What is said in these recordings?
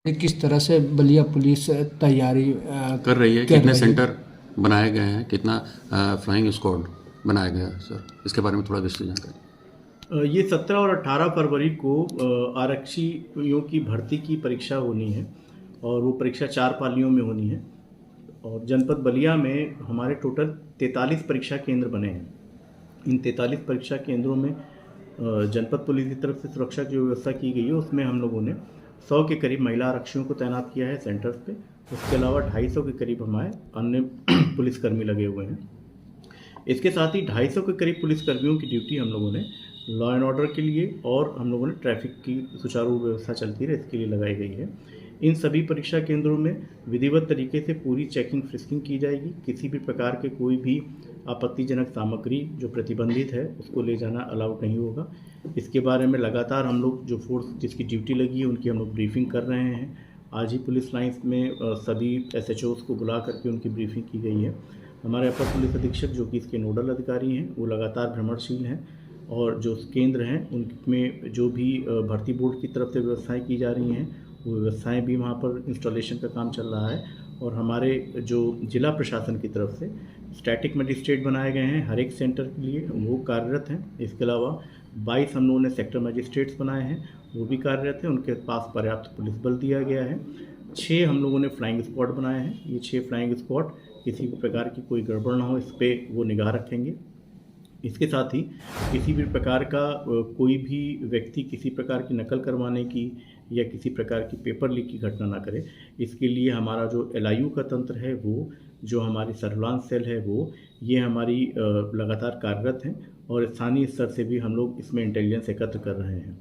किस तरह से बलिया पुलिस तैयारी कर रही है, कर कितने रही है? सेंटर बनाए गए हैं, कितना फ्लाइंग स्क्वाड बनाया गया है सर, इसके बारे में थोड़ा विस्तृत जानकारी। ये 17 और 18 फरवरी को आरक्षियों की भर्ती की परीक्षा होनी है और वो परीक्षा 4 पालियों में होनी है। और जनपद बलिया में हमारे टोटल 43 परीक्षा केंद्र बने हैं। इन 43 परीक्षा केंद्रों में जनपद पुलिस की तरफ से सुरक्षा की जो व्यवस्था की गई है उसमें हम लोगों ने 100 के करीब महिला आरक्षियों को तैनात किया है सेंटर्स पे। उसके अलावा 250 के करीब हमारे अन्य पुलिसकर्मी लगे हुए हैं। इसके साथ ही 250 के करीब पुलिसकर्मियों की ड्यूटी हम लोगों ने लॉ एंड ऑर्डर के लिए और हम लोगों ने ट्रैफिक की सुचारू व्यवस्था चलती रहे इसके लिए लगाई गई है। इन सभी परीक्षा केंद्रों में विधिवत तरीके से पूरी चेकिंग फ्रिस्किंग की जाएगी। किसी भी प्रकार के कोई भी आपत्तिजनक सामग्री जो प्रतिबंधित है उसको ले जाना अलाउड नहीं होगा। इसके बारे में लगातार हम लोग जो फोर्स जिसकी ड्यूटी लगी है उनकी हम लोग ब्रीफिंग कर रहे हैं। आज ही पुलिस लाइन्स में सभी SHOs को बुला करके उनकी ब्रीफिंग की गई है। हमारे अपर पुलिस अधीक्षक जो कि इसके नोडल अधिकारी हैं वो लगातार भ्रमणशील हैं और जो केंद्र हैं उनमें जो भी भर्ती बोर्ड की तरफ से व्यवस्थाएं की जा रही हैं वो व्यवस्थाएं भी वहाँ पर इंस्टॉलेशन का काम चल रहा है। और हमारे जो जिला प्रशासन की तरफ से स्टैटिक मजिस्ट्रेट बनाए गए हैं हर एक सेंटर के लिए, वो कार्यरत हैं। इसके अलावा 22 हम लोगों ने सेक्टर मजिस्ट्रेट्स बनाए हैं, वो भी कार्यरत हैं। उनके पास पर्याप्त पुलिस बल दिया गया है। 6 हम लोगों ने फ्लाइंग स्क्वाड बनाए हैं। ये 6 फ्लाइंग स्क्वाड किसी भी प्रकार की कोई गड़बड़ ना हो इस पर वो निगाह रखेंगे। इसके साथ ही किसी भी प्रकार का कोई भी व्यक्ति किसी प्रकार की नकल करवाने की या किसी प्रकार की पेपर लीक की घटना ना करे, इसके लिए हमारा जो LIU का तंत्र है वो, जो हमारी सर्विलांस सेल है वो, ये हमारी लगातार कार्यरत हैं और स्थानीय स्तर से भी हम लोग इसमें इंटेलिजेंस एकत्र कर रहे हैं।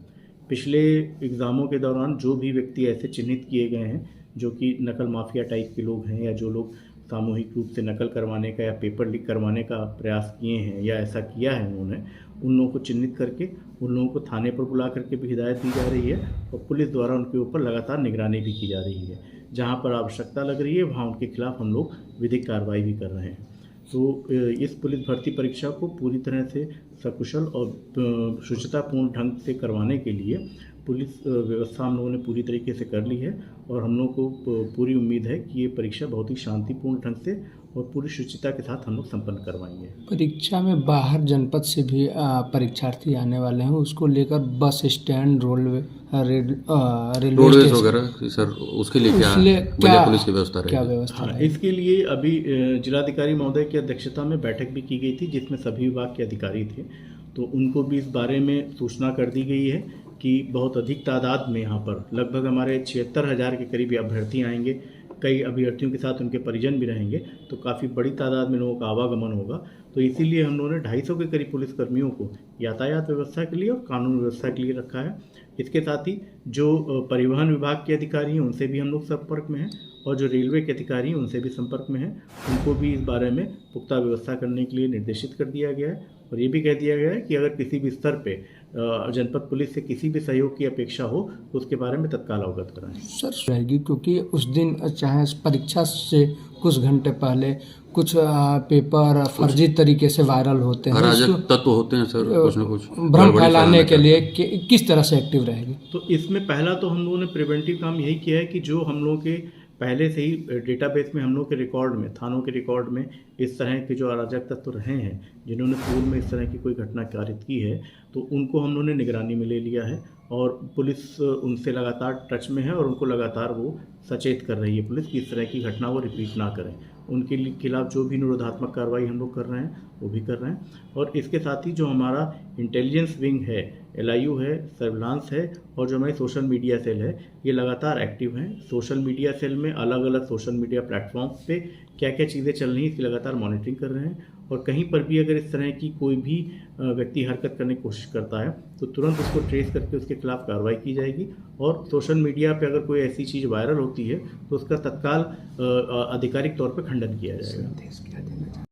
पिछले एग्ज़ामों के दौरान जो भी व्यक्ति ऐसे चिन्हित किए गए हैं जो कि नकल माफिया टाइप के लोग हैं या जो लोग सामूहिक रूप से नकल करवाने का या पेपर लीक करवाने का प्रयास किए हैं या ऐसा किया है उन्होंने, उन लोगों को चिन्हित करके उन लोगों को थाने पर बुला करके भी हिदायत दी जा रही है और पुलिस द्वारा उनके ऊपर लगातार निगरानी भी की जा रही है। जहां पर आवश्यकता लग रही है वहां उनके खिलाफ हम लोग विधिक कार्रवाई भी कर रहे हैं। तो इस पुलिस भर्ती परीक्षा को पूरी तरह से सकुशल और शुचितापूर्ण ढंग से करवाने के लिए पुलिस व्यवस्था हम लोगों ने पूरी तरीके से कर ली है और हम लोगों को पूरी उम्मीद है कि ये परीक्षा बहुत ही शांतिपूर्ण ढंग से और पूरी शुचिता के साथ हम लोग संपन्न करवाएंगे। परीक्षा में बाहर जनपद से भी परीक्षार्थी आने वाले हैं, उसको लेकर बस स्टैंड रेलवे रोडवेज वगैरह सर, उसके लिए क्या बलिया पुलिस की व्यवस्था क्या रहेगी? व्यवस्था हाँ, है? इसके लिए अभी जिलाधिकारी महोदय की अध्यक्षता में बैठक भी की गई थी जिसमें सभी विभाग के अधिकारी थे, तो उनको भी इस बारे में सूचना कर दी गई है कि बहुत अधिक तादाद में यहाँ पर लगभग हमारे 76,000 के करीब अभ्यर्थी आएंगे। कई अभ्यर्थियों के साथ उनके परिजन भी रहेंगे, तो काफ़ी बड़ी तादाद में लोगों का आवागमन होगा। तो इसीलिए हम लोगों ने 250 के करीब पुलिसकर्मियों को यातायात व्यवस्था के लिए और कानून व्यवस्था के लिए रखा है। इसके साथ ही जो परिवहन विभाग के अधिकारी हैं उनसे भी हम लोग संपर्क में हैं और जो रेलवे के अधिकारी हैं उनसे भी संपर्क में हैं। उनको भी इस बारे में पुख्ता व्यवस्था करने के लिए निर्देशित कर दिया गया है और ये भी कह दिया गया है कि अगर किसी भी स्तर पे जनपद पुलिस से किसी भी सहयोग की अपेक्षा हो तो उसके बारे में तत्काल अवगत कराएं। सर रहेगी, क्योंकि उस दिन चाहे परीक्षा से कुछ घंटे पहले कुछ पेपर फर्जी तरीके से वायरल होते हैं, अराजक तत्व होते हैं सर, कुछ न कुछ भ्रम फैलाने के लिए किस तरह से एक्टिव रहेगी? तो इसमें पहला तो हम लोगों ने प्रिवेंटिव काम यही किया है कि जो हम लोगों के पहले से ही डेटाबेस में हम लोग के रिकॉर्ड में, थानों के रिकॉर्ड में इस तरह के जो अराजक तत्व रहे हैं जिन्होंने पूर्व में इस तरह की कोई घटना कारित की है, तो उनको हम लोगों ने निगरानी में ले लिया है और पुलिस उनसे लगातार टच में है और उनको लगातार वो सचेत कर रही है पुलिस कि इस तरह की घटना वो रिपीट ना करें। उनके खिलाफ जो भी निरोधात्मक कार्रवाई हम लोग कर रहे हैं वो भी कर रहे हैं। और इसके साथ ही जो हमारा इंटेलिजेंस विंग है, LIU है, सर्विलांस है और जो हमारी सोशल मीडिया सेल है, ये लगातार एक्टिव हैं। सोशल मीडिया सेल में अलग अलग सोशल मीडिया प्लेटफॉर्म्स पे क्या क्या चीज़ें चल रही हैं इसकी लगातार मॉनिटरिंग कर रहे हैं और कहीं पर भी अगर इस तरह की कोई भी व्यक्ति हरकत करने की कोशिश करता है तो तुरंत उसको ट्रेस करके उसके खिलाफ कार्रवाई की जाएगी और सोशल मीडिया पे अगर कोई ऐसी चीज़ वायरल होती है तो उसका तत्काल आधिकारिक तौर पर खंडन किया जाएगा।